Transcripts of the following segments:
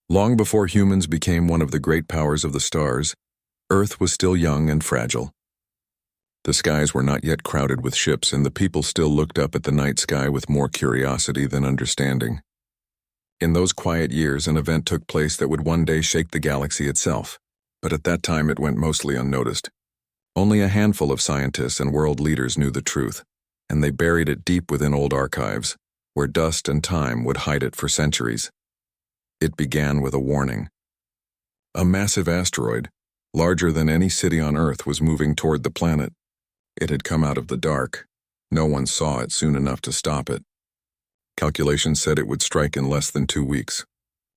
Long before humans became one of the great powers of the stars, Earth was still young and fragile. The skies were not yet crowded with ships, and the people still looked up at the night sky with more curiosity than understanding. In those quiet years, an event took place that would one day shake the galaxy itself, but at that time it went mostly unnoticed. Only a handful of scientists and world leaders knew the truth, and they buried it deep within old archives, where dust and time would hide it for centuries. It began with a warning. A massive asteroid, larger than any city on Earth, was moving toward the planet. It had come out of the dark. No one saw it soon enough to stop it. Calculations said it would strike in less than 2 weeks.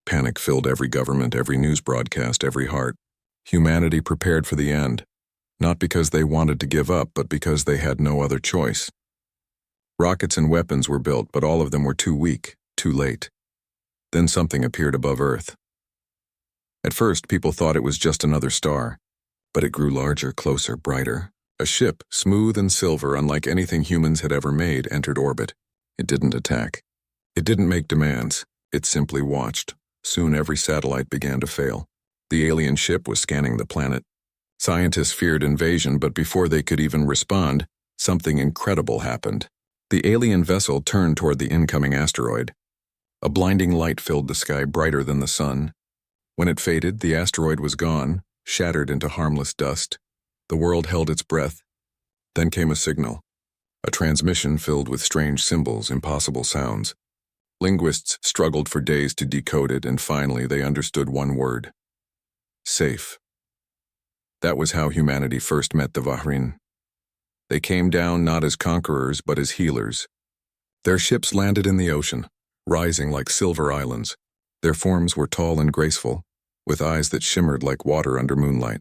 Panic filled every government, every news broadcast, every heart. Humanity prepared for the end, not because they wanted to give up, but because they had no other choice. Rockets and weapons were built, but all of them were too weak, too late. Then something appeared above Earth. At first, people thought it was just another star, but it grew larger, closer, brighter. A ship, smooth and silver, unlike anything humans had ever made, entered orbit. It didn't attack. It didn't make demands. It simply watched. Soon every satellite began to fail. The alien ship was scanning the planet. Scientists feared invasion, but before they could even respond, something incredible happened. The alien vessel turned toward the incoming asteroid. A blinding light filled the sky, brighter than the sun. When it faded, the asteroid was gone, shattered into harmless dust. The world held its breath. Then came a signal. A transmission filled with strange symbols, impossible sounds. Linguists struggled for days to decode it, and finally they understood one word. Safe. That was how humanity first met the Vahrin. They came down not as conquerors, but as healers. Their ships landed in the ocean, rising like silver islands. Their forms were tall and graceful, with eyes that shimmered like water under moonlight.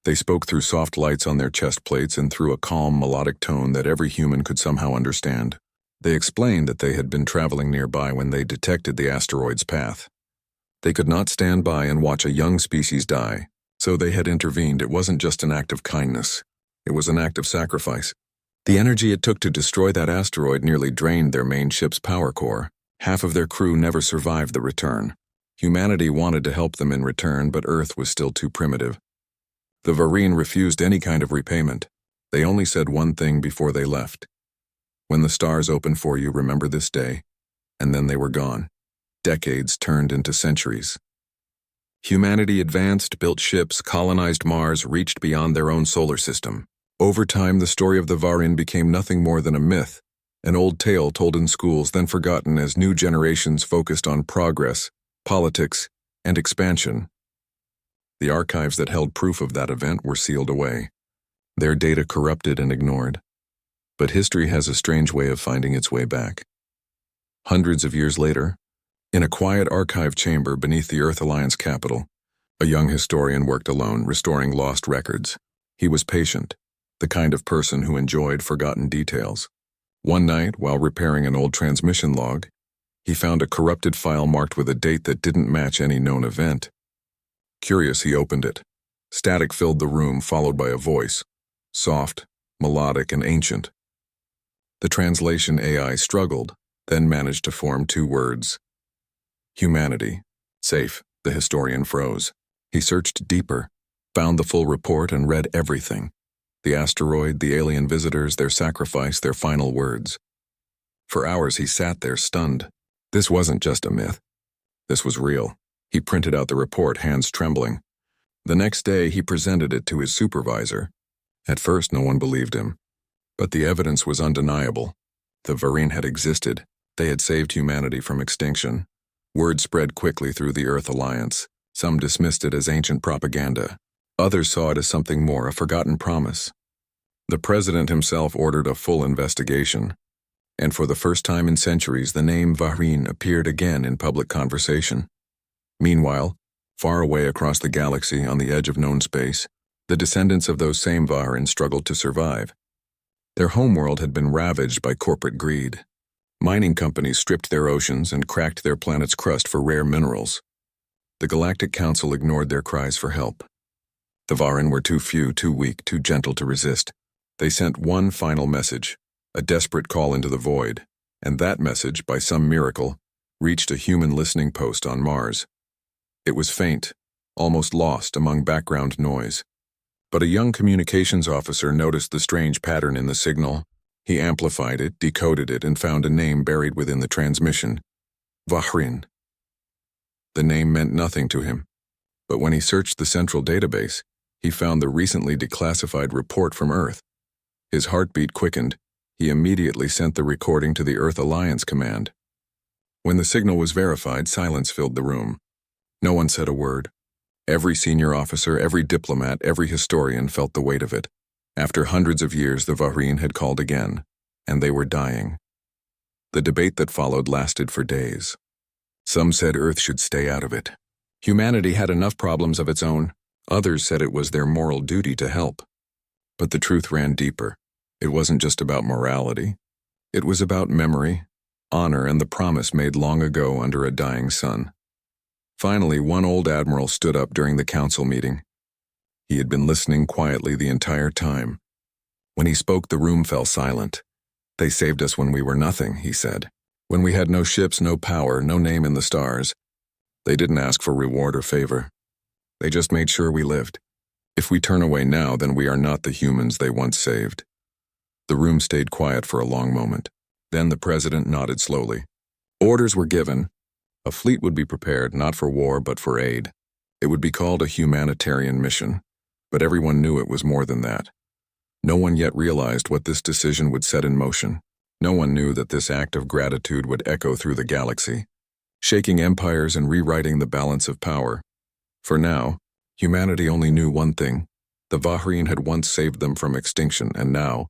They spoke through soft lights on their chest plates and through a calm, melodic tone that every human could somehow understand. They explained that they had been traveling nearby when they detected the asteroid's path. They could not stand by and watch a young species die, so they had intervened. It wasn't just an act of kindness. It was an act of sacrifice. The energy it took to destroy that asteroid nearly drained their main ship's power core. Half of their crew never survived the return. Humanity wanted to help them in return, but Earth was still too primitive. The Vahrin refused any kind of repayment. They only said one thing before they left. When the stars open for you, remember this day. And then they were gone. Decades turned into centuries. Humanity advanced, built ships, colonized Mars, reached beyond their own solar system. Over time, the story of the Vahrin became nothing more than a myth, an old tale told in schools, then forgotten as new generations focused on progress, politics, and expansion. The archives that held proof of that event were sealed away, their data corrupted and ignored. But history has a strange way of finding its way back. Hundreds of years later, in a quiet archive chamber beneath the Earth Alliance capital, a young historian worked alone, restoring lost records. He was patient, the kind of person who enjoyed forgotten details. One night, while repairing an old transmission log, he found a corrupted file marked with a date that didn't match any known event. Curious, he opened it. Static filled the room, followed by a voice, soft, melodic, and ancient. The translation AI struggled, then managed to form 2 words. Humanity. Safe, the historian froze. He searched deeper, found the full report, and read everything. The asteroid, the alien visitors, their sacrifice, their final words. For hours he sat there, stunned. This wasn't just a myth. This was real. He printed out the report, hands trembling. The next day he presented it to his supervisor. At first no one believed him. But the evidence was undeniable. The Vahrin had existed. They had saved humanity from extinction. Word spread quickly through the Earth Alliance. Some dismissed it as ancient propaganda. Others saw it as something more, a forgotten promise. The president himself ordered a full investigation. And for the first time in centuries, the name Vahrin appeared again in public conversation. Meanwhile, far away across the galaxy on the edge of known space, the descendants of those same Vahrin struggled to survive. Their homeworld had been ravaged by corporate greed. Mining companies stripped their oceans and cracked their planet's crust for rare minerals. The Galactic Council ignored their cries for help. The Vahrin were too few, too weak, too gentle to resist. They sent one final message, a desperate call into the void, and that message, by some miracle, reached a human listening post on Mars. It was faint, almost lost among background noise. But a young communications officer noticed the strange pattern in the signal. He amplified it, decoded it, and found a name buried within the transmission. Vahrin. The name meant nothing to him, but when he searched the central database, he found the recently declassified report from Earth. His heartbeat quickened. He immediately sent the recording to the Earth Alliance Command. When the signal was verified, silence filled the room. No one said a word. Every senior officer, every diplomat, every historian felt the weight of it. After hundreds of years, the Vahrin had called again, and they were dying. The debate that followed lasted for days. Some said Earth should stay out of it. Humanity had enough problems of its own. Others said it was their moral duty to help. But the truth ran deeper. It wasn't just about morality. It was about memory, honor, and the promise made long ago under a dying sun. Finally, one old admiral stood up during the council meeting. He had been listening quietly the entire time. When he spoke, the room fell silent. "They saved us when we were nothing," he said. "When we had no ships, no power, no name in the stars. They didn't ask for reward or favor. They just made sure we lived. If we turn away now, then we are not the humans they once saved." The room stayed quiet for a long moment. Then the president nodded slowly. Orders were given. A fleet would be prepared, not for war, but for aid. It would be called a humanitarian mission, but everyone knew it was more than that. No one yet realized what this decision would set in motion. No one knew that this act of gratitude would echo through the galaxy, shaking empires and rewriting the balance of power. For now, humanity only knew one thing. The Vahrin had once saved them from extinction, and now,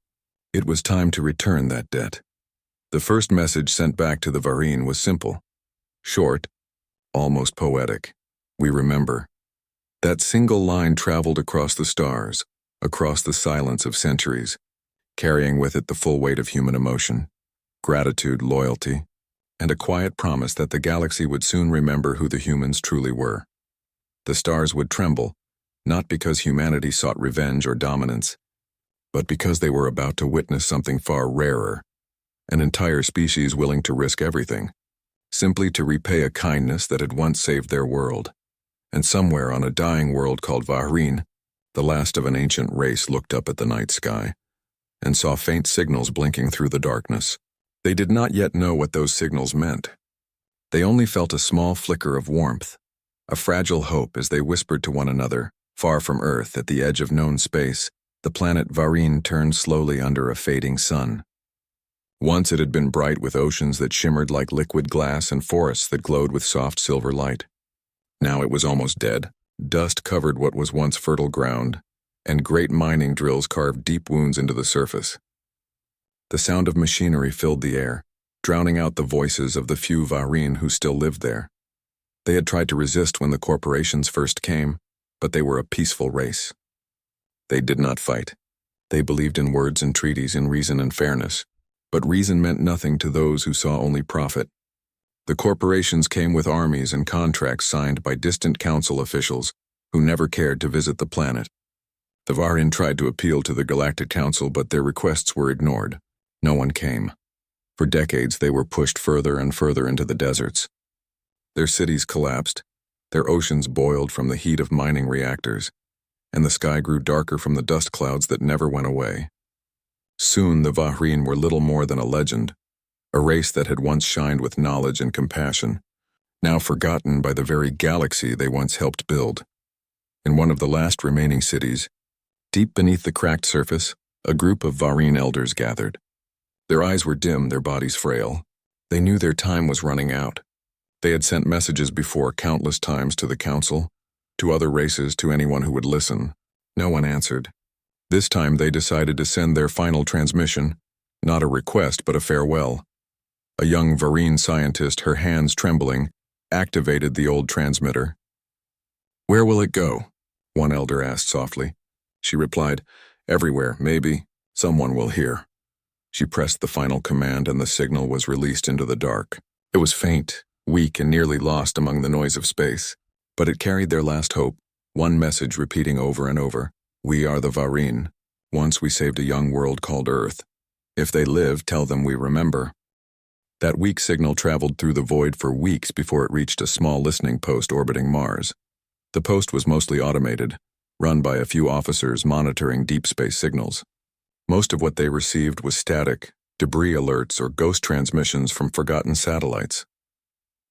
it was time to return that debt. The first message sent back to the Vahrin was simple. Short, almost poetic. We remember. That single line traveled across the stars, across the silence of centuries, carrying with it the full weight of human emotion, gratitude, loyalty, and a quiet promise that the galaxy would soon remember who the humans truly were. The stars would tremble, not because humanity sought revenge or dominance, but because they were about to witness something far rarer, an entire species willing to risk everything, simply to repay a kindness that had once saved their world. And somewhere on a dying world called Vahrin, the last of an ancient race looked up at the night sky and saw faint signals blinking through the darkness. They did not yet know what those signals meant. They only felt a small flicker of warmth, a fragile hope as they whispered to one another. Far from Earth, at the edge of known space, the planet Vahrin turned slowly under a fading sun. Once it had been bright with oceans that shimmered like liquid glass and forests that glowed with soft silver light. Now it was almost dead. Dust covered what was once fertile ground, and great mining drills carved deep wounds into the surface. The sound of machinery filled the air, drowning out the voices of the few Vahrin who still lived there. They had tried to resist when the corporations first came, but they were a peaceful race. They did not fight. They believed in words and treaties, in reason and fairness. But reason meant nothing to those who saw only profit. The corporations came with armies and contracts signed by distant council officials who never cared to visit the planet. The Vahrin tried to appeal to the Galactic Council, but their requests were ignored. No one came. For decades, they were pushed further and further into the deserts. Their cities collapsed, their oceans boiled from the heat of mining reactors, and the sky grew darker from the dust clouds that never went away. Soon the Vahrin were little more than a legend, a race that had once shined with knowledge and compassion, now forgotten by the very galaxy they once helped build. In one of the last remaining cities, deep beneath the cracked surface, a group of Vahrin elders gathered. Their eyes were dim, their bodies frail. They knew their time was running out. They had sent messages before countless times to the council, to other races, to anyone who would listen. No one answered. This time they decided to send their final transmission, not a request but a farewell. A young Vahrin scientist, her hands trembling, activated the old transmitter. "Where will it go?" one elder asked softly. She replied, "Everywhere, maybe. Someone will hear." She pressed the final command and the signal was released into the dark. It was faint, weak, and nearly lost among the noise of space. But it carried their last hope, one message repeating over and over. "We are the Vahrin. Once we saved a young world called Earth. If they live, tell them we remember." That weak signal traveled through the void for weeks before it reached a small listening post orbiting Mars. The post was mostly automated, run by a few officers monitoring deep space signals. Most of what they received was static, debris alerts, or ghost transmissions from forgotten satellites.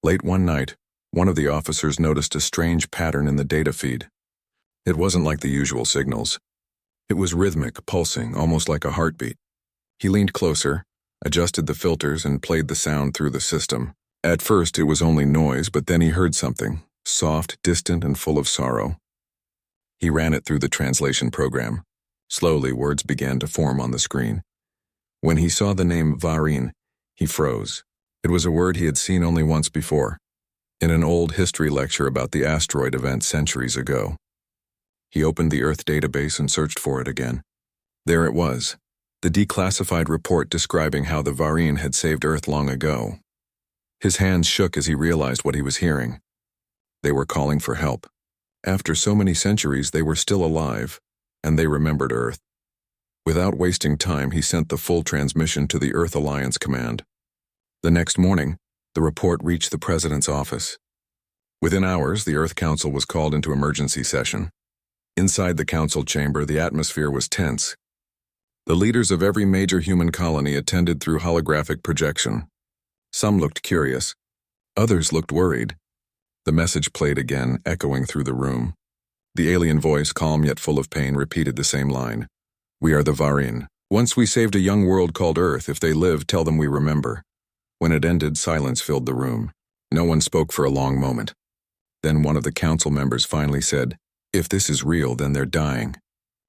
Late one night, one of the officers noticed a strange pattern in the data feed. It wasn't like the usual signals. It was rhythmic, pulsing, almost like a heartbeat. He leaned closer, adjusted the filters, and played the sound through the system. At first, it was only noise, but then he heard something, soft, distant, and full of sorrow. He ran it through the translation program. Slowly, words began to form on the screen. When he saw the name Varin, he froze. It was a word he had seen only once before, in an old history lecture about the asteroid event centuries ago. He opened the Earth database and searched for it again. There it was, the declassified report describing how the Varin had saved Earth long ago. His hands shook as he realized what he was hearing. They were calling for help. After so many centuries, they were still alive, and they remembered Earth. Without wasting time, he sent the full transmission to the Earth Alliance Command. The next morning, the report reached the President's office. Within hours, the Earth Council was called into emergency session. Inside the council chamber, the atmosphere was tense. The leaders of every major human colony attended through holographic projection. Some looked curious. Others looked worried. The message played again, echoing through the room. The alien voice, calm yet full of pain, repeated the same line. "We are the Varin. Once we saved a young world called Earth. If they live, tell them we remember." When it ended, silence filled the room. No one spoke for a long moment. Then one of the council members finally said, "If this is real, then they're dying.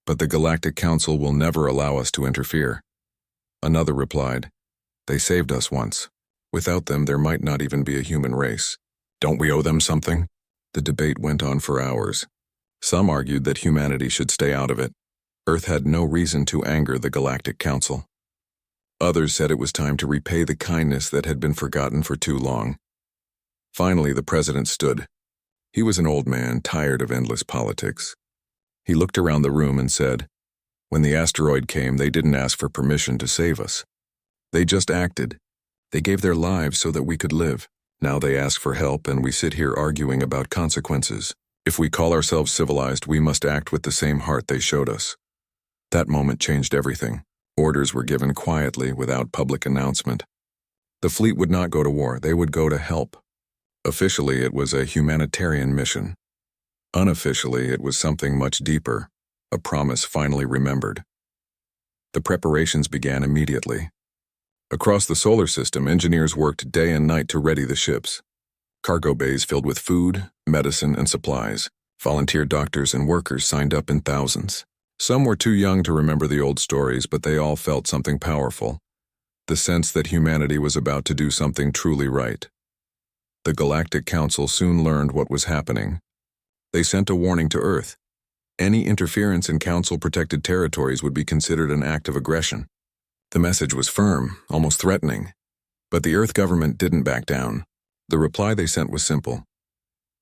But the Galactic Council will never allow us to interfere." Another replied, "They saved us once. Without them, there might not even be a human race. Don't we owe them something?" The debate went on for hours. Some argued that humanity should stay out of it. Earth had no reason to anger the Galactic Council. Others said it was time to repay the kindness that had been forgotten for too long. Finally, the president stood. He was an old man, tired of endless politics. He looked around the room and said, "When the asteroid came, they didn't ask for permission to save us. They just acted. They gave their lives so that we could live. Now they ask for help, and we sit here arguing about consequences. If we call ourselves civilized, we must act with the same heart they showed us." That moment changed everything. Orders were given quietly, without public announcement. The fleet would not go to war, they would go to help. Officially, it was a humanitarian mission. Unofficially, it was something much deeper, a promise finally remembered. The preparations began immediately. Across the solar system, engineers worked day and night to ready the ships. Cargo bays filled with food, medicine, and supplies. Volunteer doctors and workers signed up in thousands. Some were too young to remember the old stories, but they all felt something powerful, the sense that humanity was about to do something truly right. The Galactic Council soon learned what was happening. They sent a warning to Earth. Any interference in Council-protected territories would be considered an act of aggression. The message was firm, almost threatening, but the Earth government didn't back down. The reply they sent was simple.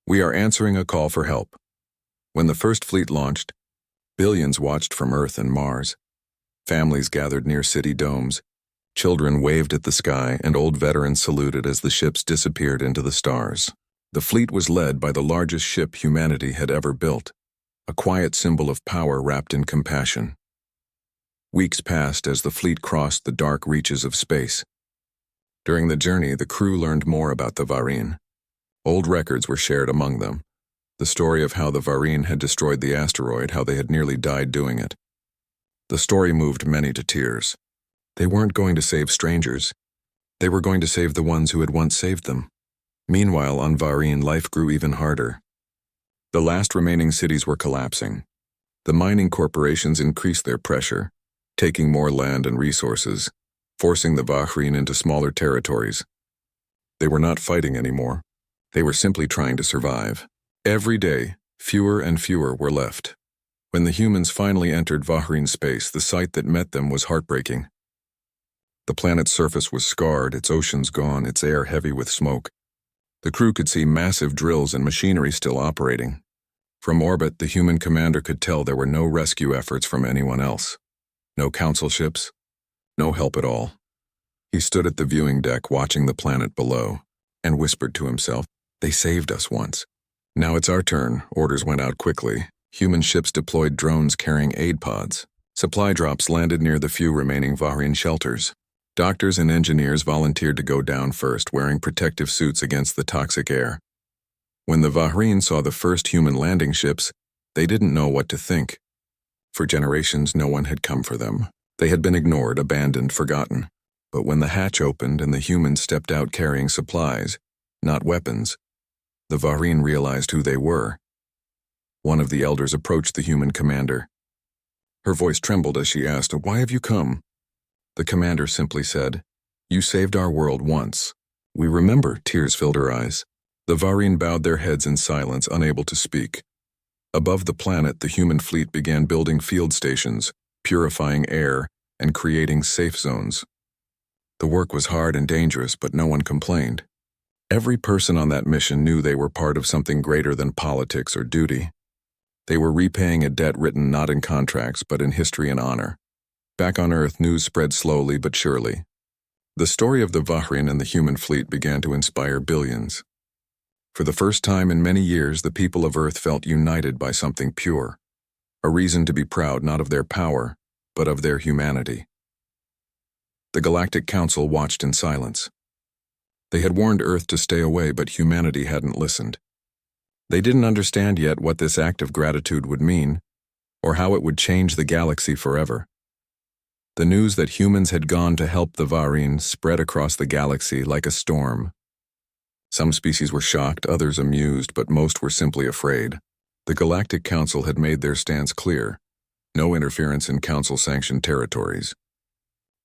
"We are answering a call for help." When the first fleet launched, billions watched from Earth and Mars. Families gathered near city domes. Children waved at the sky, and old veterans saluted as the ships disappeared into the stars. The fleet was led by the largest ship humanity had ever built, a quiet symbol of power wrapped in compassion. Weeks passed as the fleet crossed the dark reaches of space. During the journey, the crew learned more about the Varin. Old records were shared among them. The story of how the Varin had destroyed the asteroid, how they had nearly died doing it. The story moved many to tears. They weren't going to save strangers. They were going to save the ones who had once saved them. Meanwhile, on Varin, life grew even harder. The last remaining cities were collapsing. The mining corporations increased their pressure, taking more land and resources, forcing the Varin into smaller territories. They were not fighting anymore. They were simply trying to survive. Every day, fewer and fewer were left. When the humans finally entered Varin space, the sight that met them was heartbreaking. The planet's surface was scarred, its oceans gone, its air heavy with smoke. The crew could see massive drills and machinery still operating. From orbit, the human commander could tell there were no rescue efforts from anyone else. No council ships, no help at all. He stood at the viewing deck watching the planet below and whispered to himself, "They saved us once. Now it's our turn." Orders went out quickly. Human ships deployed drones carrying aid pods. Supply drops landed near the few remaining Vahrian shelters. Doctors and engineers volunteered to go down first, wearing protective suits against the toxic air. When the Vahrian saw the first human landing ships, they didn't know what to think. For generations, no one had come for them. They had been ignored, abandoned, forgotten. But when the hatch opened and the humans stepped out carrying supplies, not weapons, the Vahrian realized who they were. One of the elders approached the human commander. Her voice trembled as she asked, "Why have you come?" The commander simply said, "You saved our world once." "We remember," tears filled her eyes. The Vahrian bowed their heads in silence, unable to speak. Above the planet, the human fleet began building field stations, purifying air, and creating safe zones. The work was hard and dangerous, but no one complained. Every person on that mission knew they were part of something greater than politics or duty. They were repaying a debt written not in contracts, but in history and honor. Back on Earth, news spread slowly but surely. The story of the Vahrian and the human fleet began to inspire billions. For the first time in many years, the people of Earth felt united by something pure, a reason to be proud not of their power, but of their humanity. The Galactic Council watched in silence. They had warned Earth to stay away, but humanity hadn't listened. They didn't understand yet what this act of gratitude would mean, or how it would change the galaxy forever. The news that humans had gone to help the Vahrian spread across the galaxy like a storm. Some species were shocked, others amused, but most were simply afraid. The Galactic Council had made their stance clear: no interference in Council-sanctioned territories.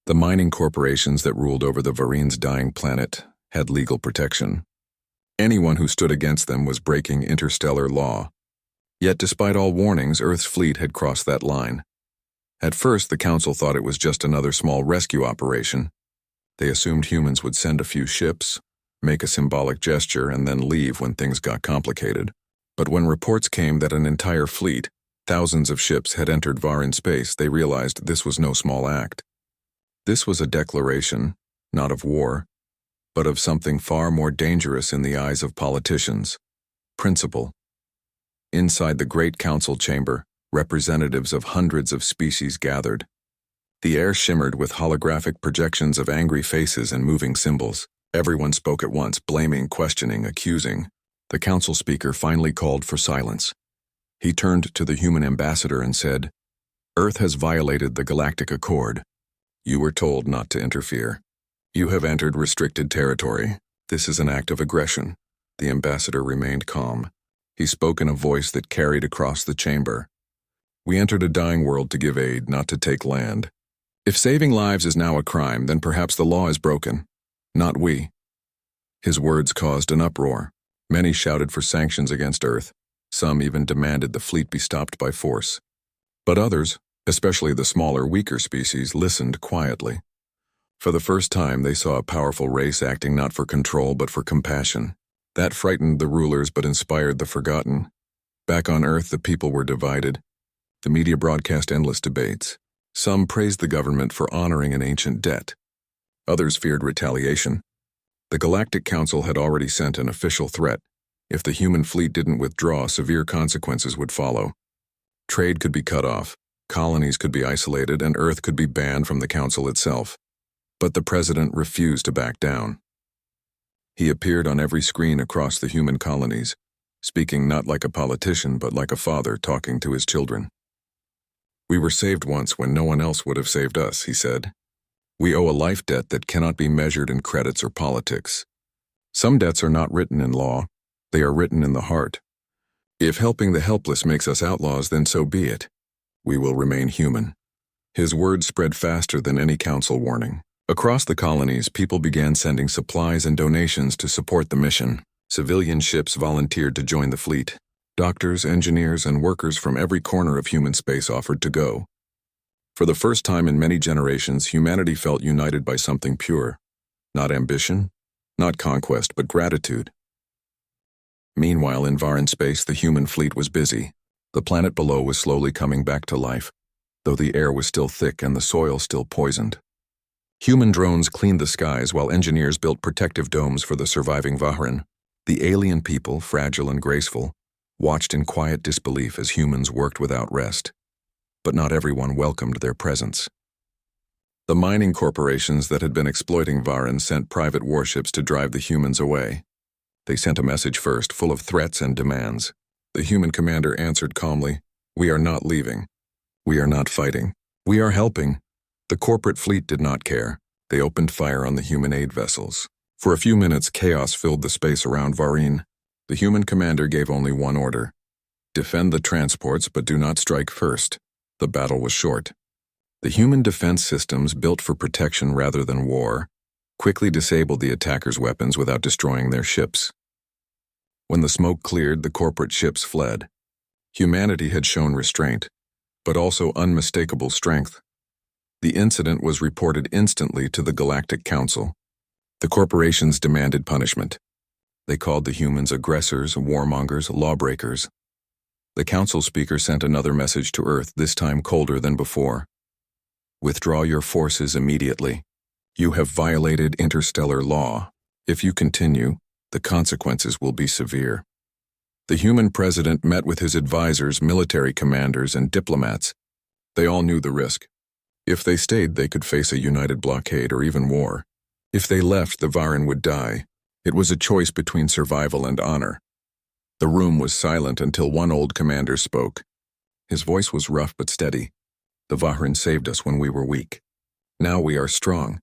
The mining corporations that ruled over the Vahrian's dying planet had legal protection. Anyone who stood against them was breaking interstellar law. Yet despite all warnings, Earth's fleet had crossed that line. At first, the Council thought it was just another small rescue operation. They assumed humans would send a few ships, make a symbolic gesture, and then leave when things got complicated. But when reports came that an entire fleet, thousands of ships, had entered Vahrian space, they realized this was no small act. This was a declaration, not of war, but of something far more dangerous in the eyes of politicians: principle. Inside the Great Council chamber, representatives of hundreds of species gathered. The air shimmered with holographic projections of angry faces and moving symbols. Everyone spoke at once, blaming, questioning, accusing. The council speaker finally called for silence. He turned to the human ambassador and said, "Earth has violated the Galactic Accord. You were told not to interfere. You have entered restricted territory. This is an act of aggression." The ambassador remained calm. He spoke in a voice that carried across the chamber. "We entered a dying world to give aid, not to take land. If saving lives is now a crime, then perhaps the law is broken. Not we." His words caused an uproar. Many shouted for sanctions against Earth. Some even demanded the fleet be stopped by force. But others, especially the smaller, weaker species, listened quietly. For the first time, they saw a powerful race acting not for control but for compassion. That frightened the rulers but inspired the forgotten. Back on Earth, the people were divided. The media broadcast endless debates. Some praised the government for honoring an ancient debt. Others feared retaliation. The Galactic Council had already sent an official threat. If the human fleet didn't withdraw, severe consequences would follow. Trade could be cut off, colonies could be isolated, and Earth could be banned from the Council itself. But the president refused to back down. He appeared on every screen across the human colonies, speaking not like a politician but like a father talking to his children. "We were saved once when no one else would have saved us," he said. "We owe a life debt that cannot be measured in credits or politics. Some debts are not written in law, they are written in the heart. If helping the helpless makes us outlaws, then so be it. We will remain human." His words spread faster than any council warning. Across the colonies, people began sending supplies and donations to support the mission. Civilian ships volunteered to join the fleet. Doctors, engineers, and workers from every corner of human space offered to go. For the first time in many generations, humanity felt united by something pure. Not ambition, not conquest, but gratitude. Meanwhile, in Vahrian space, the human fleet was busy. The planet below was slowly coming back to life, though the air was still thick and the soil still poisoned. Human drones cleaned the skies while engineers built protective domes for the surviving Vahrin. The alien people, fragile and graceful, watched in quiet disbelief as humans worked without rest. But not everyone welcomed their presence. The mining corporations that had been exploiting Vahrin sent private warships to drive the humans away. They sent a message first, full of threats and demands. The human commander answered calmly, "We are not leaving. We are not fighting. We are helping." The corporate fleet did not care. They opened fire on the human aid vessels. For a few minutes, chaos filled the space around Vahrin. The human commander gave only one order: defend the transports, but do not strike first. The battle was short. The human defense systems, built for protection rather than war, quickly disabled the attackers' weapons without destroying their ships. When the smoke cleared, the corporate ships fled. Humanity had shown restraint, but also unmistakable strength. The incident was reported instantly to the Galactic Council. The corporations demanded punishment. They called the humans aggressors, warmongers, lawbreakers. The council speaker sent another message to Earth, this time colder than before. "Withdraw your forces immediately. You have violated interstellar law. If you continue, the consequences will be severe." The human president met with his advisors, military commanders, and diplomats. They all knew the risk. If they stayed, they could face a united blockade or even war. If they left, the Vahrin would die. It was a choice between survival and honor. The room was silent until one old commander spoke. His voice was rough but steady. "The Vahrin saved us when we were weak. Now we are strong.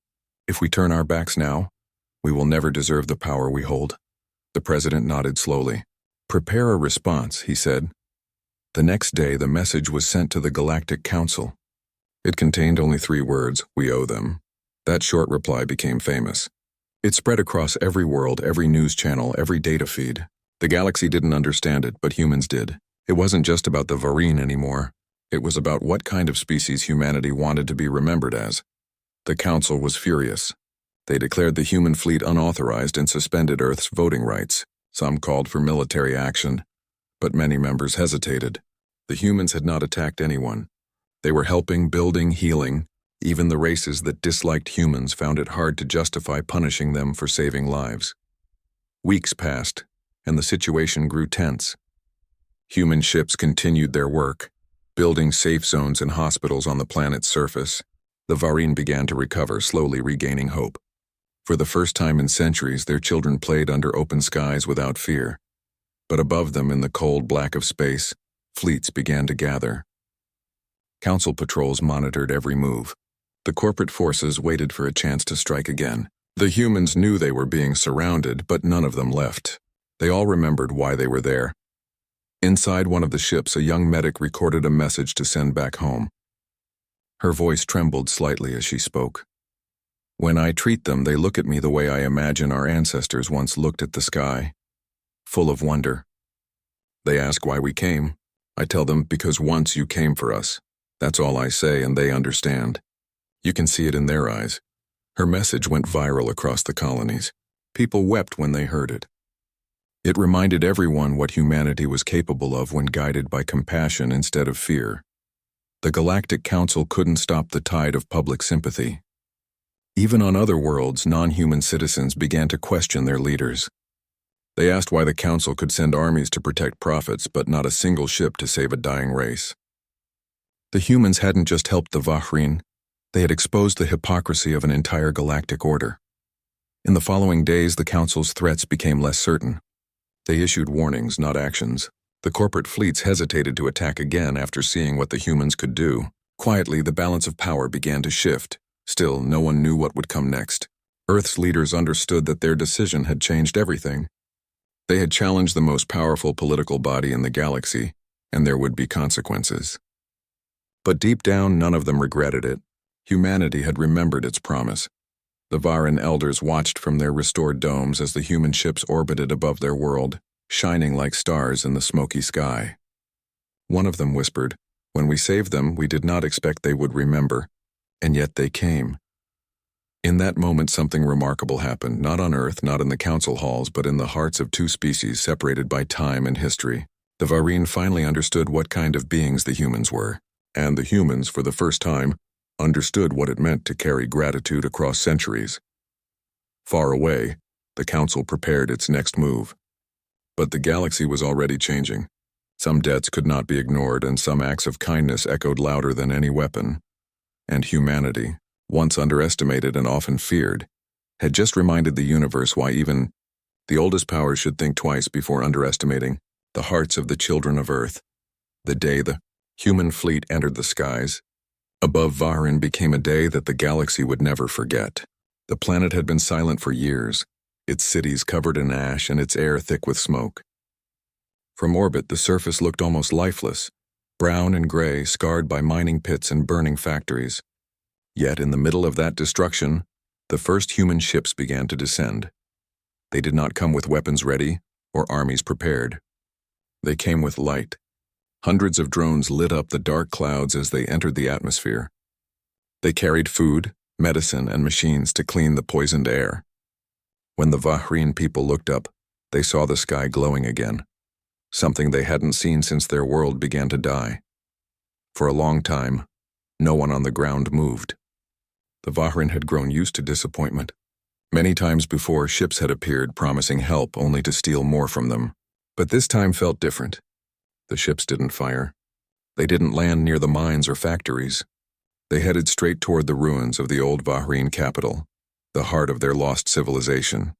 If we turn our backs now, we will never deserve the power we hold." The president nodded slowly. "Prepare a response," he said. The next day, the message was sent to the Galactic Council. It contained only 3 words: "We owe them." That short reply became famous. It spread across every world, every news channel, every data feed. The galaxy didn't understand it, but humans did. It wasn't just about the Vahrin anymore. It was about what kind of species humanity wanted to be remembered as. The council was furious. They declared the human fleet unauthorized and suspended Earth's voting rights. Some called for military action, but many members hesitated. The humans had not attacked anyone. They were helping, building, healing. Even the races that disliked humans found it hard to justify punishing them for saving lives. Weeks passed, and the situation grew tense. Human ships continued their work, building safe zones and hospitals on the planet's surface. The Vahrin began to recover, slowly regaining hope. For the first time in centuries, their children played under open skies without fear. But above them, in the cold black of space, fleets began to gather. Council patrols monitored every move. The corporate forces waited for a chance to strike again. The humans knew they were being surrounded, but none of them left. They all remembered why they were there. Inside one of the ships, a young medic recorded a message to send back home. Her voice trembled slightly as she spoke. "When I treat them, they look at me the way I imagine our ancestors once looked at the sky, full of wonder. They ask why we came. I tell them, because once you came for us. That's all I say, and they understand. You can see it in their eyes." Her message went viral across the colonies. People wept when they heard it. It reminded everyone what humanity was capable of when guided by compassion instead of fear. The Galactic Council couldn't stop the tide of public sympathy. Even on other worlds, non-human citizens began to question their leaders. They asked why the Council could send armies to protect profits, but not a single ship to save a dying race. The humans hadn't just helped the Vahrin, they had exposed the hypocrisy of an entire galactic order. In the following days, the Council's threats became less certain. They issued warnings, not actions. The corporate fleets hesitated to attack again after seeing what the humans could do. Quietly, the balance of power began to shift. Still, no one knew what would come next. Earth's leaders understood that their decision had changed everything. They had challenged the most powerful political body in the galaxy, and there would be consequences. But deep down, none of them regretted it. Humanity had remembered its promise. The Vahrin elders watched from their restored domes as the human ships orbited above their world, shining like stars in the smoky sky. One of them whispered, "When we saved them, we did not expect they would remember, and yet they came." In that moment, something remarkable happened, not on Earth, not in the council halls, but in the hearts of 2 species separated by time and history. The Vahrin finally understood what kind of beings the humans were, and the humans, for the first time, understood what it meant to carry gratitude across centuries. Far away, the Council prepared its next move. But the galaxy was already changing. Some debts could not be ignored, and some acts of kindness echoed louder than any weapon. And humanity, once underestimated and often feared, had just reminded the universe why even the oldest powers should think twice before underestimating the hearts of the children of Earth. The day the human fleet entered the skies above Vahrin became a day that the galaxy would never forget. The planet had been silent for years, its cities covered in ash and its air thick with smoke. From orbit, the surface looked almost lifeless, brown and gray, scarred by mining pits and burning factories. Yet in the middle of that destruction, the first human ships began to descend. They did not come with weapons ready or armies prepared. They came with light. Hundreds of drones lit up the dark clouds as they entered the atmosphere. They carried food, medicine, and machines to clean the poisoned air. When the Vahrin people looked up, they saw the sky glowing again, something they hadn't seen since their world began to die. For a long time, no one on the ground moved. The Vahrin had grown used to disappointment. Many times before, ships had appeared promising help only to steal more from them. But this time felt different. The ships didn't fire. They didn't land near the mines or factories. They headed straight toward the ruins of the old Vahrin capital, the heart of their lost civilization.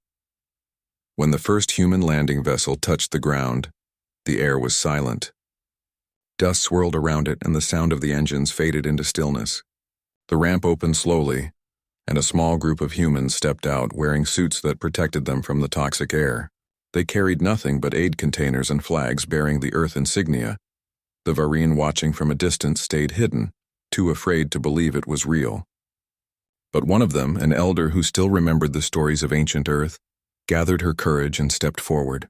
When the first human landing vessel touched the ground, the air was silent. Dust swirled around it and the sound of the engines faded into stillness. The ramp opened slowly, and a small group of humans stepped out wearing suits that protected them from the toxic air. They carried nothing but aid containers and flags bearing the Earth insignia. The Vahrin watching from a distance stayed hidden, too afraid to believe it was real. But one of them, an elder who still remembered the stories of ancient Earth, gathered her courage and stepped forward.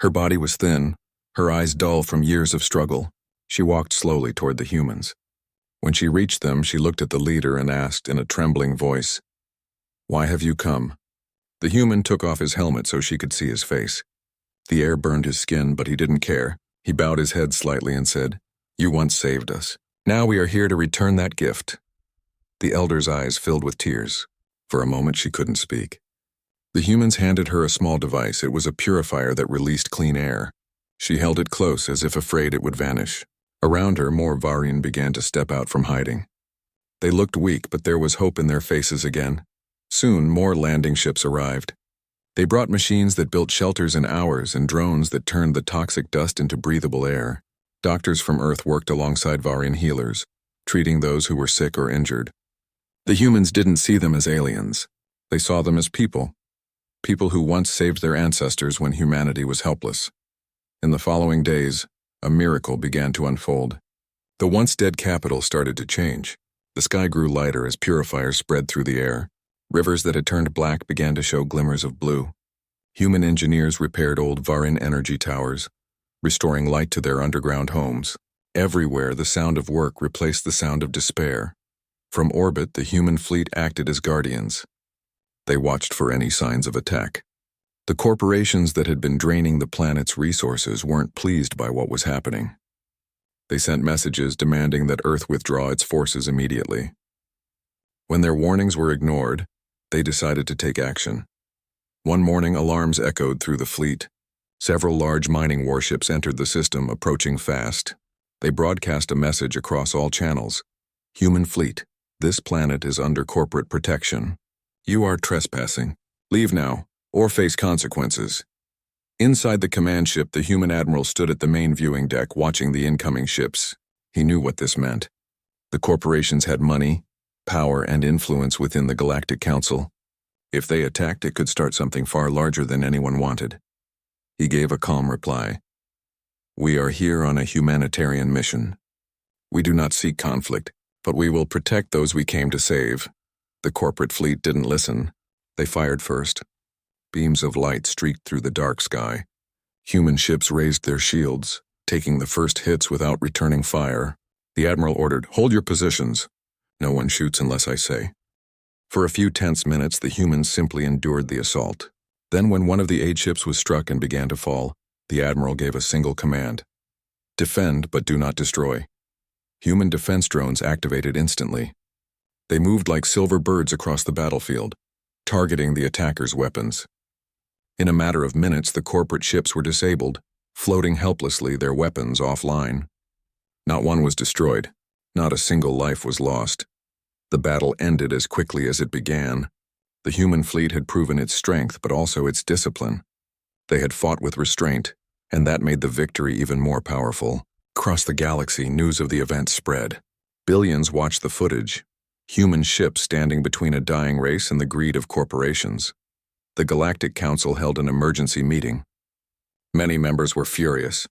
Her body was thin, her eyes dull from years of struggle. She walked slowly toward the humans. When she reached them, she looked at the leader and asked in a trembling voice, "Why have you come?" The human took off his helmet so she could see his face. The air burned his skin, but he didn't care. He bowed his head slightly and said, "You once saved us. Now we are here to return that gift." The elder's eyes filled with tears. For a moment she couldn't speak. The humans handed her a small device. It was a purifier that released clean air. She held it close as if afraid it would vanish. Around her, more Vahrin began to step out from hiding. They looked weak, but there was hope in their faces again. Soon, more landing ships arrived. They brought machines that built shelters in hours and drones that turned the toxic dust into breathable air. Doctors from Earth worked alongside Vahrin healers, treating those who were sick or injured. The humans didn't see them as aliens. They saw them as people. People who once saved their ancestors when humanity was helpless. In the following days, a miracle began to unfold. The once dead capital started to change. The sky grew lighter as purifiers spread through the air. Rivers that had turned black began to show glimmers of blue. Human engineers repaired old Vahrin energy towers, restoring light to their underground homes. Everywhere, the sound of work replaced the sound of despair. From orbit, the human fleet acted as guardians. They watched for any signs of attack. The corporations that had been draining the planet's resources weren't pleased by what was happening. They sent messages demanding that Earth withdraw its forces immediately. When their warnings were ignored, they decided to take action. One morning, alarms echoed through the fleet. Several large mining warships entered the system, approaching fast. They broadcast a message across all channels. "Human fleet, this planet is under corporate protection. You are trespassing. Leave now, or face consequences." Inside the command ship, the human admiral stood at the main viewing deck watching the incoming ships. He knew what this meant. The corporations had money, power, and influence within the Galactic Council. If they attacked, it could start something far larger than anyone wanted. He gave a calm reply. "We are here on a humanitarian mission. We do not seek conflict, but we will protect those we came to save." The corporate fleet didn't listen. They fired first. Beams of light streaked through the dark sky. Human ships raised their shields, taking the first hits without returning fire. The admiral ordered, "Hold your positions. No one shoots unless I say." For a few tense minutes, the humans simply endured the assault. Then when one of the aid ships was struck and began to fall, the admiral gave a single command. "Defend, but do not destroy." Human defense drones activated instantly. They moved like silver birds across the battlefield, targeting the attackers' weapons. In a matter of minutes, the corporate ships were disabled, floating helplessly, their weapons offline. Not one was destroyed. Not a single life was lost. The battle ended as quickly as it began. The human fleet had proven its strength, but also its discipline. They had fought with restraint, and that made the victory even more powerful. Across the galaxy, news of the event spread. Billions watched the footage, human ships standing between a dying race and the greed of corporations. The Galactic Council held an emergency meeting. Many members were furious.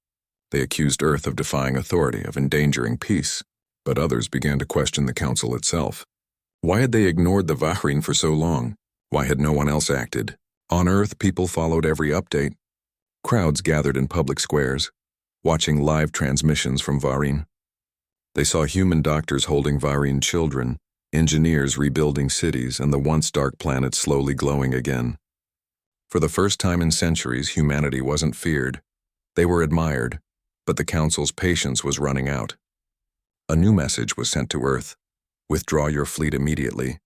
They accused Earth of defying authority, of endangering peace. But others began to question the Council itself. Why had they ignored the Vahrin for so long? Why had no one else acted? On Earth, people followed every update. Crowds gathered in public squares, watching live transmissions from Vahrin. They saw human doctors holding Vahrin children, engineers rebuilding cities, and the once dark planet slowly glowing again. For the first time in centuries, humanity wasn't feared. They were admired, but the Council's patience was running out. A new message was sent to Earth. Withdraw your fleet immediately.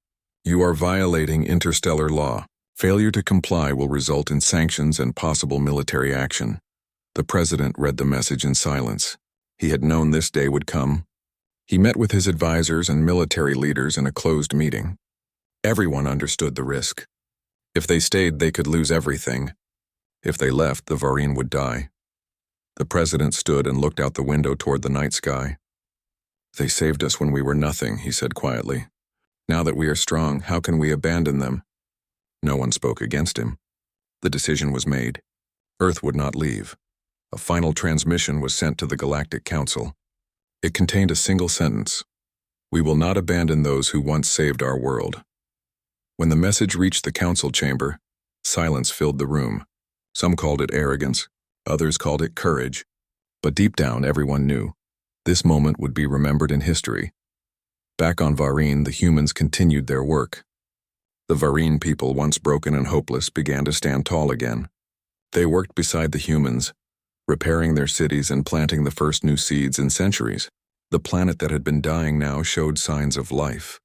You are violating interstellar law. Failure to comply will result in sanctions and possible military action. The president read the message in silence. He had known this day would come. He met with his advisors and military leaders in a closed meeting. Everyone understood the risk. If they stayed, they could lose everything. If they left, the Vahrin would die. The president stood and looked out the window toward the night sky. They saved us when we were nothing, he said quietly. Now that we are strong, how can we abandon them? No one spoke against him. The decision was made. Earth would not leave. A final transmission was sent to the Galactic Council. It contained a single sentence. We will not abandon those who once saved our world. When the message reached the council chamber, silence filled the room. Some called it arrogance, others called it courage. But deep down, everyone knew. This moment would be remembered in history. Back on Vahrin, the humans continued their work. The Vahrin people, once broken and hopeless, began to stand tall again. They worked beside the humans, repairing their cities and planting the first new seeds in centuries. The planet that had been dying now showed signs of life.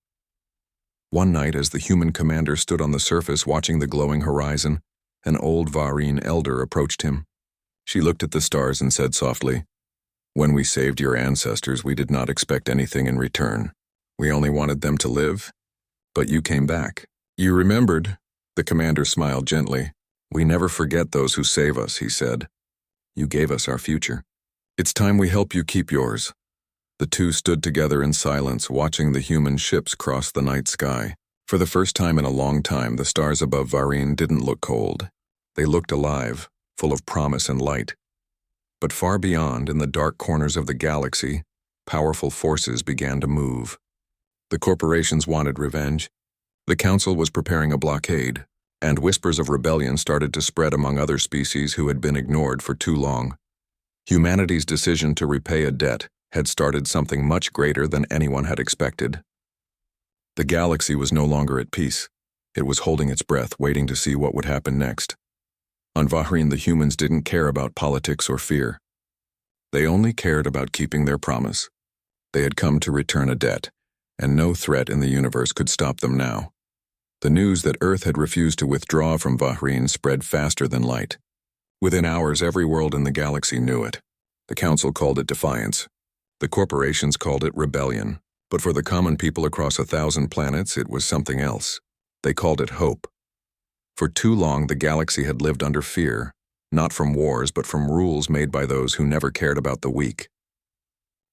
One night, as the human commander stood on the surface watching the glowing horizon, an old Vahrin elder approached him. She looked at the stars and said softly, "When we saved your ancestors, we did not expect anything in return. We only wanted them to live. But you came back. You remembered." The commander smiled gently. "We never forget those who save us," he said. "You gave us our future. It's time we help you keep yours." The two stood together in silence, watching the human ships cross the night sky. For the first time in a long time, the stars above Vahrin didn't look cold. They looked alive, full of promise and light. But far beyond, in the dark corners of the galaxy, powerful forces began to move. The corporations wanted revenge. The Council was preparing a blockade, and whispers of rebellion started to spread among other species who had been ignored for too long. Humanity's decision to repay a debt had started something much greater than anyone had expected. The galaxy was no longer at peace. It was holding its breath, waiting to see what would happen next. On Vahrin, the humans didn't care about politics or fear. They only cared about keeping their promise. They had come to return a debt, and no threat in the universe could stop them now. The news that Earth had refused to withdraw from Vahrin spread faster than light. Within hours, every world in the galaxy knew it. The Council called it defiance. The corporations called it rebellion. But for the common people across 1,000 planets, it was something else. They called it hope. For too long, the galaxy had lived under fear, not from wars, but from rules made by those who never cared about the weak.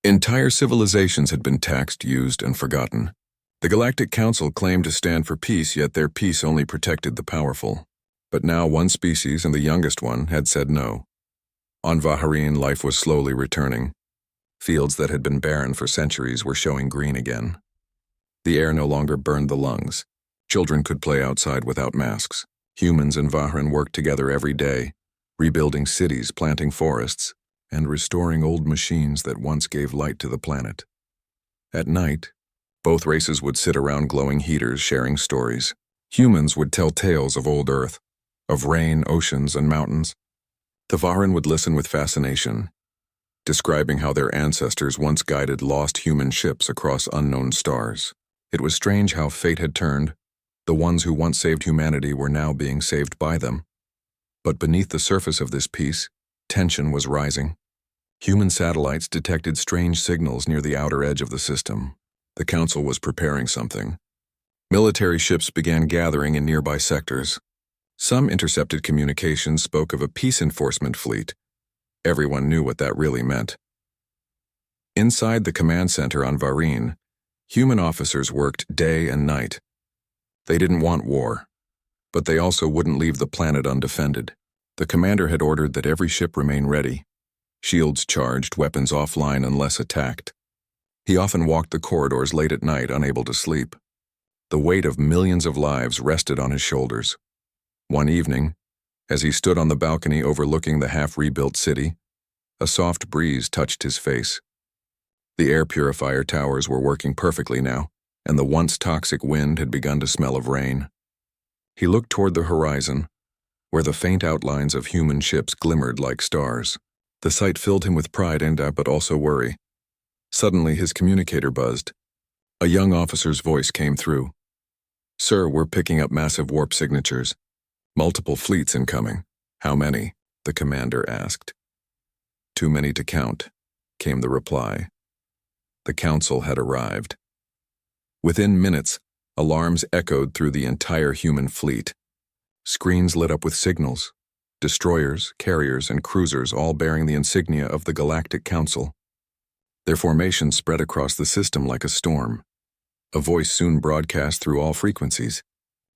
Entire civilizations had been taxed, used, and forgotten. The Galactic Council claimed to stand for peace, yet their peace only protected the powerful. But now one species, and the youngest one, had said no. On Vahrin, life was slowly returning. Fields that had been barren for centuries were showing green again. The air no longer burned the lungs. Children could play outside without masks. Humans and Vahrin worked together every day, rebuilding cities, planting forests, and restoring old machines that once gave light to the planet. At night, both races would sit around glowing heaters sharing stories. Humans would tell tales of old Earth, of rain, oceans, and mountains. The Vahrin would listen with fascination, describing how their ancestors once guided lost human ships across unknown stars. It was strange how fate had turned. The ones who once saved humanity were now being saved by them. But beneath the surface of this peace, tension was rising. Human satellites detected strange signals near the outer edge of the system. The Council was preparing something. Military ships began gathering in nearby sectors. Some intercepted communications spoke of a peace enforcement fleet. Everyone knew what that really meant. Inside the command center on Varine, human officers worked day and night. They didn't want war, but they also wouldn't leave the planet undefended. The commander had ordered that every ship remain ready, shields charged, weapons offline unless attacked. He often walked the corridors late at night, unable to sleep. The weight of millions of lives rested on his shoulders. One evening, as he stood on the balcony overlooking the half-rebuilt city, a soft breeze touched his face. The air purifier towers were working perfectly now, and the once toxic wind had begun to smell of rain. He looked toward the horizon, where the faint outlines of human ships glimmered like stars. The sight filled him with pride but also worry. Suddenly, his communicator buzzed. A young officer's voice came through. "Sir, we're picking up massive warp signatures. Multiple fleets incoming." "How many?" the commander asked. "Too many to count," came the reply. The Council had arrived. Within minutes, alarms echoed through the entire human fleet. Screens lit up with signals. Destroyers, carriers, and cruisers all bearing the insignia of the Galactic Council. Their formation spread across the system like a storm. A voice soon broadcast through all frequencies.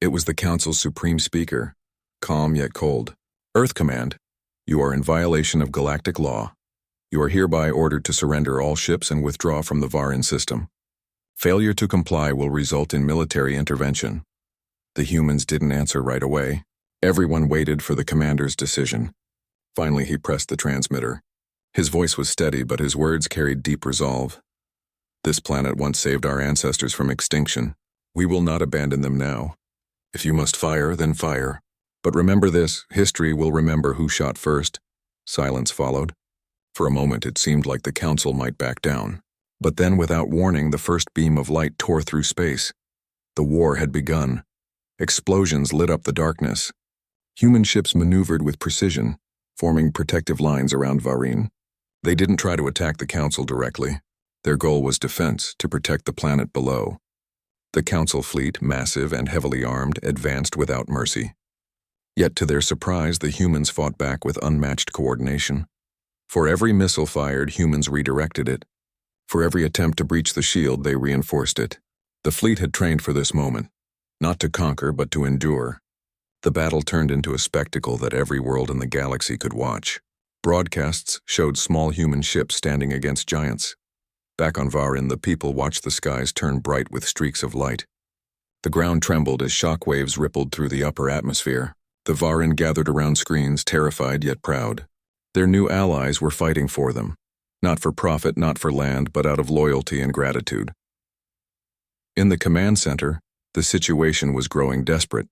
It was the Council's supreme speaker, calm yet cold. "Earth Command, you are in violation of galactic law. You are hereby ordered to surrender all ships and withdraw from the Varine system. Failure to comply will result in military intervention." The humans didn't answer right away. Everyone waited for the commander's decision. Finally, he pressed the transmitter. His voice was steady, but his words carried deep resolve. "This planet once saved our ancestors from extinction. We will not abandon them now. If you must fire, then fire. But remember this, history will remember who shot first." Silence followed. For a moment, it seemed like the Council might back down. But then, without warning, the first beam of light tore through space. The war had begun. Explosions lit up the darkness. Human ships maneuvered with precision, forming protective lines around Varine. They didn't try to attack the Council directly. Their goal was defense, to protect the planet below. The Council fleet, massive and heavily armed, advanced without mercy. Yet to their surprise, the humans fought back with unmatched coordination. For every missile fired, humans redirected it. For every attempt to breach the shield, they reinforced it. The fleet had trained for this moment, not to conquer but to endure. The battle turned into a spectacle that every world in the galaxy could watch. Broadcasts showed small human ships standing against giants. Back on Varine, the people watched the skies turn bright with streaks of light. The ground trembled as shock waves rippled through the upper atmosphere. The Varine gathered around screens, terrified yet proud. Their new allies were fighting for them. Not for profit, not for land, but out of loyalty and gratitude. In the command center, the situation was growing desperate.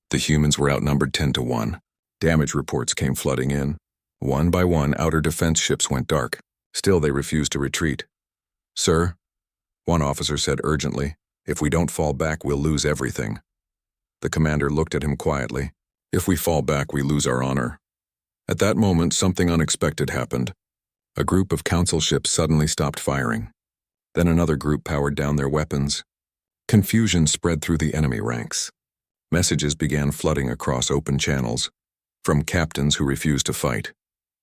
The humans were outnumbered 10-1. Damage reports came flooding in. One by one, outer defense ships went dark. Still, they refused to retreat. "Sir," one officer said urgently, "if we don't fall back, we'll lose everything." The commander looked at him quietly. "If we fall back, we lose our honor." At that moment, something unexpected happened. A group of Council ships suddenly stopped firing. Then another group powered down their weapons. Confusion spread through the enemy ranks. Messages began flooding across open channels, from captains who refused to fight.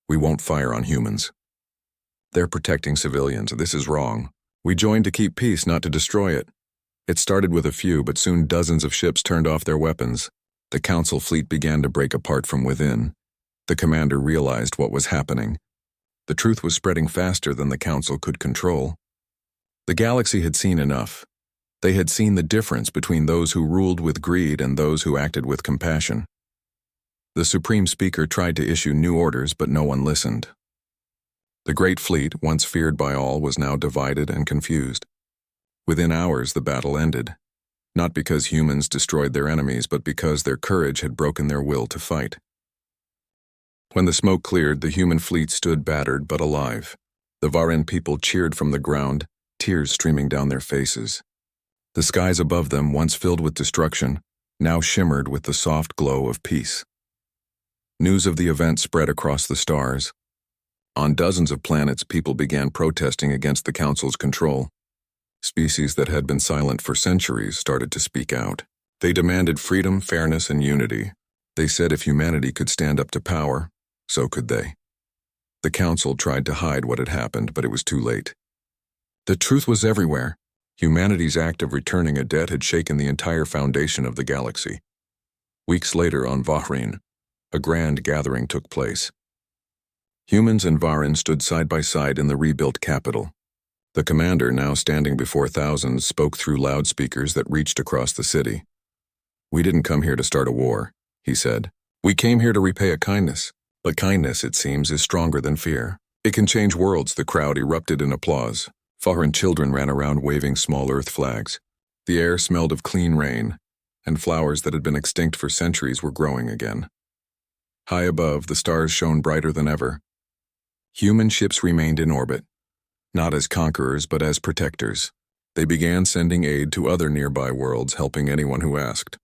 "We won't fire on humans. They're protecting civilians. This is wrong. We joined to keep peace, not to destroy it." It started with a few, but soon dozens of ships turned off their weapons. The Council fleet began to break apart from within. The commander realized what was happening. The truth was spreading faster than the Council could control. The galaxy had seen enough. They had seen the difference between those who ruled with greed and those who acted with compassion. The Supreme Speaker tried to issue new orders, but no one listened. The great fleet, once feared by all, was now divided and confused. Within hours, the battle ended. Not because humans destroyed their enemies, but because their courage had broken their will to fight. When the smoke cleared, the human fleet stood battered but alive. The Varine people cheered from the ground, tears streaming down their faces. The skies above them, once filled with destruction, now shimmered with the soft glow of peace. News of the event spread across the stars. On dozens of planets, people began protesting against the Council's control. Species that had been silent for centuries started to speak out. They demanded freedom, fairness, and unity. They said if humanity could stand up to power, so could they. The Council tried to hide what had happened, but it was too late. The truth was everywhere. Humanity's act of returning a debt had shaken the entire foundation of the galaxy. Weeks later on Vahrin, a grand gathering took place. Humans and Varin stood side by side in the rebuilt capital. The commander, now standing before thousands, spoke through loudspeakers that reached across the city. "We didn't come here to start a war," he said. "We came here to repay a kindness. But kindness, it seems, is stronger than fear. It can change worlds." The crowd erupted in applause. Foreign children ran around waving small earth flags. The air smelled of clean rain, and flowers that had been extinct for centuries were growing again. High above, the stars shone brighter than ever. Human ships remained in orbit, not as conquerors but as protectors. They began sending aid to other nearby worlds, helping anyone who asked.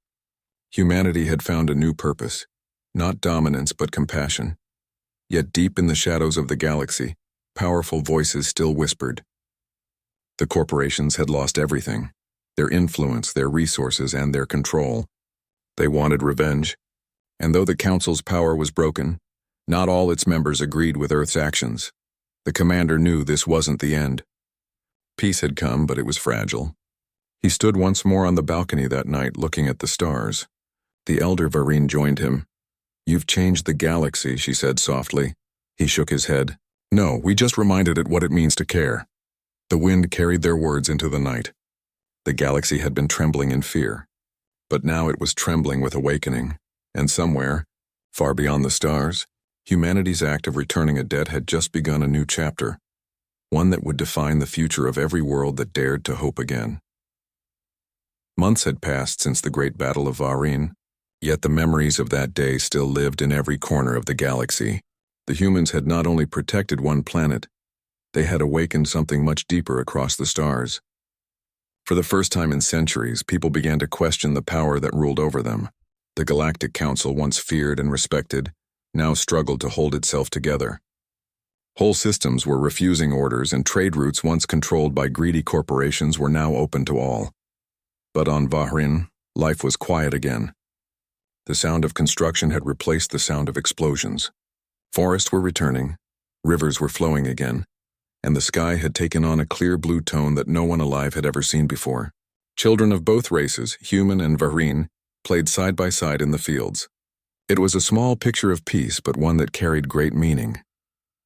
Humanity had found a new purpose, not dominance but compassion. Yet deep in the shadows of the galaxy, powerful voices still whispered. The corporations had lost everything: their influence, their resources, and their control. They wanted revenge, and though the Council's power was broken, not all its members agreed with Earth's actions. The commander knew this wasn't the end. Peace had come, but it was fragile. He stood once more on the balcony that night, looking at the stars. The elder Varine joined him. "You've changed the galaxy," she said softly. He shook his head. "No, we just reminded it what it means to care." The wind carried their words into the night. The galaxy had been trembling in fear, but now it was trembling with awakening, and somewhere, far beyond the stars, humanity's act of returning a debt had just begun a new chapter, one that would define the future of every world that dared to hope again. Months had passed since the great battle of Vahrin, yet the memories of that day still lived in every corner of the galaxy. The humans had not only protected one planet, they had awakened something much deeper across the stars. For the first time in centuries, people began to question the power that ruled over them. The Galactic Council, once feared and respected, now struggled to hold itself together. Whole systems were refusing orders, and trade routes once controlled by greedy corporations were now open to all. But on Vahrin, life was quiet again. The sound of construction had replaced the sound of explosions. Forests were returning, rivers were flowing again, and the sky had taken on a clear blue tone that no one alive had ever seen before. Children of both races, human and Vahrin, played side by side in the fields. It was a small picture of peace, but one that carried great meaning.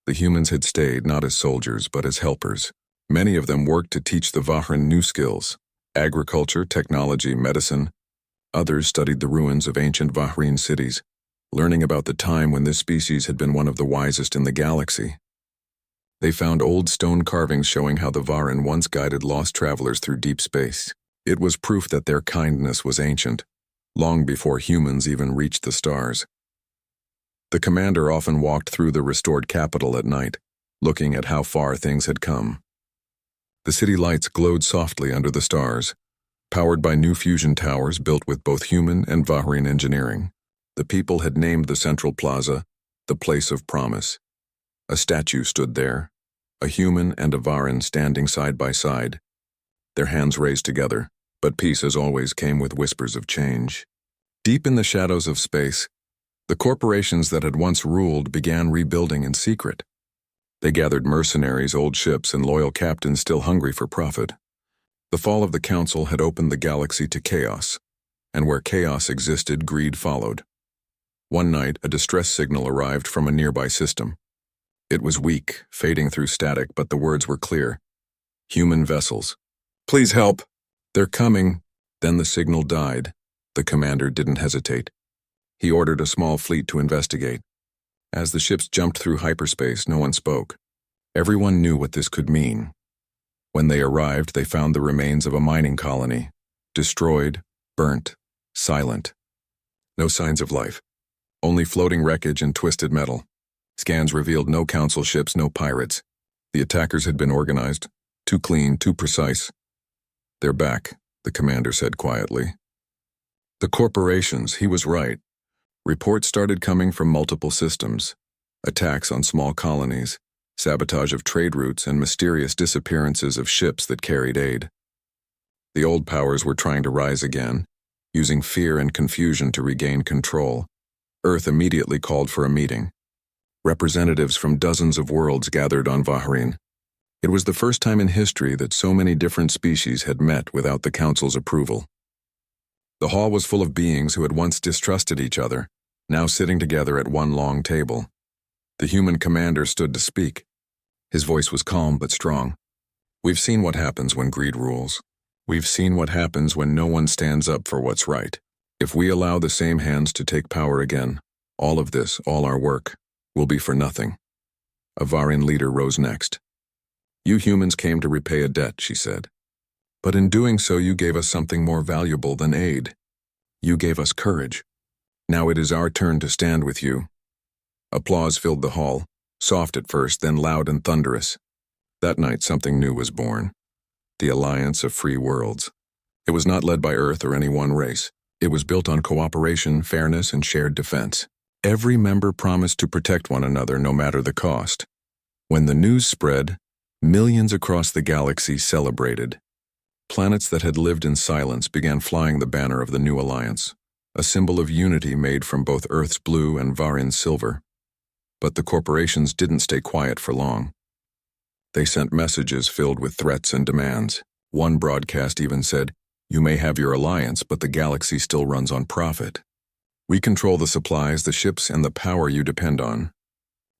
The humans had stayed not as soldiers, but as helpers. Many of them worked to teach the Vahrin new skills: agriculture, technology, medicine. Others studied the ruins of ancient Vahrin cities, learning about the time when this species had been one of the wisest in the galaxy. They found old stone carvings showing how the Vahrin once guided lost travelers through deep space. It was proof that their kindness was ancient, long before humans even reached the stars. The commander often walked through the restored capital at night, looking at how far things had come. The city lights glowed softly under the stars, powered by new fusion towers built with both human and Vahrin engineering. The people had named the central plaza the Place of Promise. A statue stood there, a human and a Vahrin standing side by side, their hands raised together. But peace, as always, came with whispers of change. Deep in the shadows of space, the corporations that had once ruled began rebuilding in secret. They gathered mercenaries, old ships, and loyal captains still hungry for profit. The fall of the Council had opened the galaxy to chaos, and where chaos existed, greed followed. One night, a distress signal arrived from a nearby system. It was weak, fading through static, but the words were clear. "Human vessels. Please help. They're coming." Then the signal died. The commander didn't hesitate. He ordered a small fleet to investigate. As the ships jumped through hyperspace, no one spoke. Everyone knew what this could mean. When they arrived, they found the remains of a mining colony, destroyed, burnt, silent. No signs of life, only floating wreckage and twisted metal. Scans revealed no Council ships, no pirates. The attackers had been organized, too clean, too precise. "They're back," the commander said quietly. The corporations, he was right. Reports started coming from multiple systems. Attacks on small colonies, sabotage of trade routes, and mysterious disappearances of ships that carried aid. The old powers were trying to rise again, using fear and confusion to regain control. Earth immediately called for a meeting. Representatives from dozens of worlds gathered on Vahrin. It was the first time in history that so many different species had met without the Council's approval. The hall was full of beings who had once distrusted each other, now sitting together at one long table. The human commander stood to speak. His voice was calm but strong. We've seen what happens when greed rules. We've seen what happens when no one stands up for what's right. If we allow the same hands to take power again, all of this, all our work, will be for nothing. A Varin leader rose next. You humans came to repay a debt, she said. But in doing so, you gave us something more valuable than aid. You gave us courage. Now it is our turn to stand with you. Applause filled the hall, soft at first, then loud and thunderous. That night, something new was born. The Alliance of Free Worlds. It was not led by Earth or any one race. It was built on cooperation, fairness, and shared defense. Every member promised to protect one another no matter the cost. When the news spread, millions across the galaxy celebrated. Planets that had lived in silence began flying the banner of the new alliance, a symbol of unity made from both Earth's blue and Varin's silver. But the corporations didn't stay quiet for long. They sent messages filled with threats and demands. One broadcast even said, "You may have your alliance, but the galaxy still runs on profit. We control the supplies, the ships, and the power you depend on.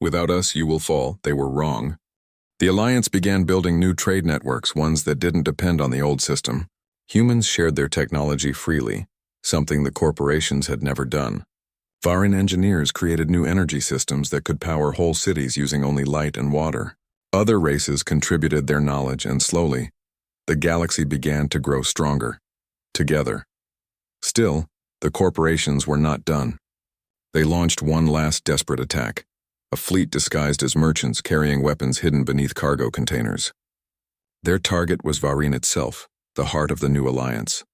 Without us, you will fall." They were wrong. The alliance began building new trade networks, ones that didn't depend on the old system. Humans shared their technology freely, something the corporations had never done. Varin engineers created new energy systems that could power whole cities using only light and water. Other races contributed their knowledge, and slowly, the galaxy began to grow stronger, together. Still, the corporations were not done. They launched one last desperate attack, a fleet disguised as merchants carrying weapons hidden beneath cargo containers. Their target was Varin itself, the heart of the new alliance.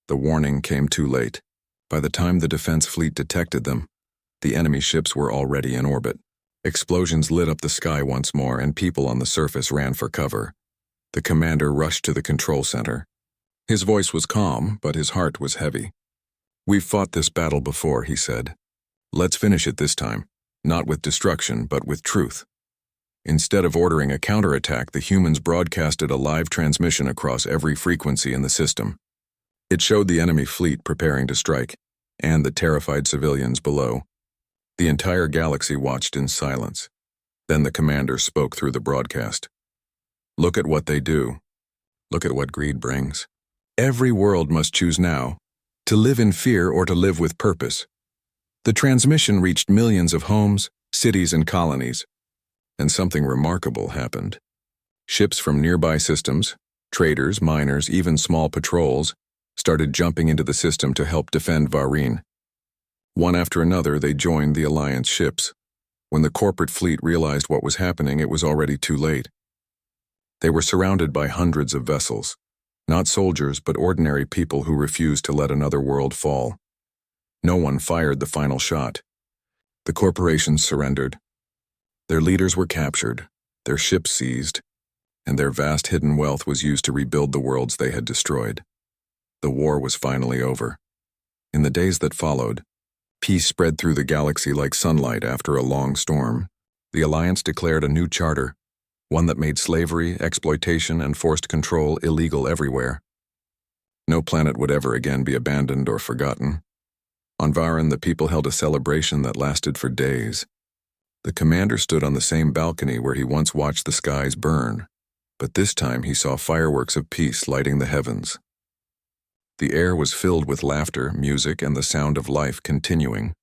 The warning came too late. By the time the defense fleet detected them, the enemy ships were already in orbit. Explosions lit up the sky once more, and people on the surface ran for cover. The commander rushed to the control center. His voice was calm, but his heart was heavy. "We've fought this battle before," he said. "Let's finish it this time, not with destruction, but with truth." Instead of ordering a counterattack, the humans broadcasted a live transmission across every frequency in the system. It showed the enemy fleet preparing to strike, and the terrified civilians below. The entire galaxy watched in silence. Then the commander spoke through the broadcast. "Look at what they do. Look at what greed brings. Every world must choose now, to live in fear or to live with purpose." The transmission reached millions of homes, cities, and colonies, and something remarkable happened. Ships from nearby systems, traders, miners, even small patrols, started jumping into the system to help defend Varin. One after another, they joined the Alliance ships. When the corporate fleet realized what was happening, it was already too late. They were surrounded by hundreds of vessels, not soldiers, but ordinary people who refused to let another world fall. No one fired the final shot. The corporations surrendered. Their leaders were captured, their ships seized, and their vast hidden wealth was used to rebuild the worlds they had destroyed. The war was finally over. In the days that followed, peace spread through the galaxy like sunlight after a long storm. The Alliance declared a new charter, one that made slavery, exploitation, and forced control illegal everywhere. No planet would ever again be abandoned or forgotten. On Varin, the people held a celebration that lasted for days. The commander stood on the same balcony where he once watched the skies burn, but this time he saw fireworks of peace lighting the heavens. The air was filled with laughter, music, and the sound of life continuing.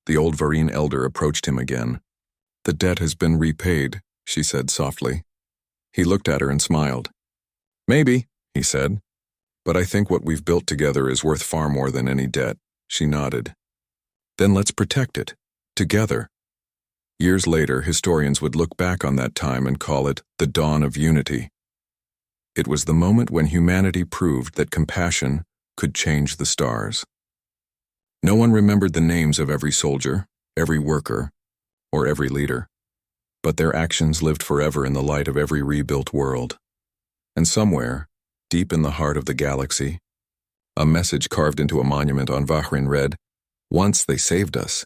The old Varin elder approached him again. "The debt has been repaid," she said softly. He looked at her and smiled. "Maybe," he said, "but I think what we've built together is worth far more than any debt." She nodded. "Then let's protect it, together." Years later, historians would look back on that time and call it the dawn of unity. It was the moment when humanity proved that compassion could change the stars. No one remembered the names of every soldier, every worker, or every leader, but their actions lived forever in the light of every rebuilt world. And somewhere, deep in the heart of the galaxy, a message carved into a monument on Vahrin read, "Once they saved us,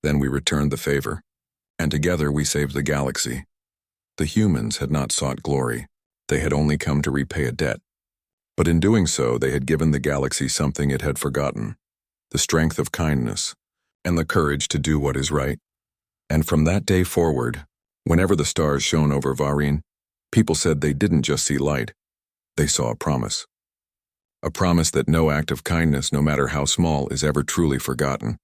then we returned the favor, and together we saved the galaxy." The humans had not sought glory. They had only come to repay a debt. But in doing so, they had given the galaxy something it had forgotten: the strength of kindness and the courage to do what is right. And from that day forward, whenever the stars shone over Vahrin, people said they didn't just see light, they saw a promise. A promise that no act of kindness, no matter how small, is ever truly forgotten.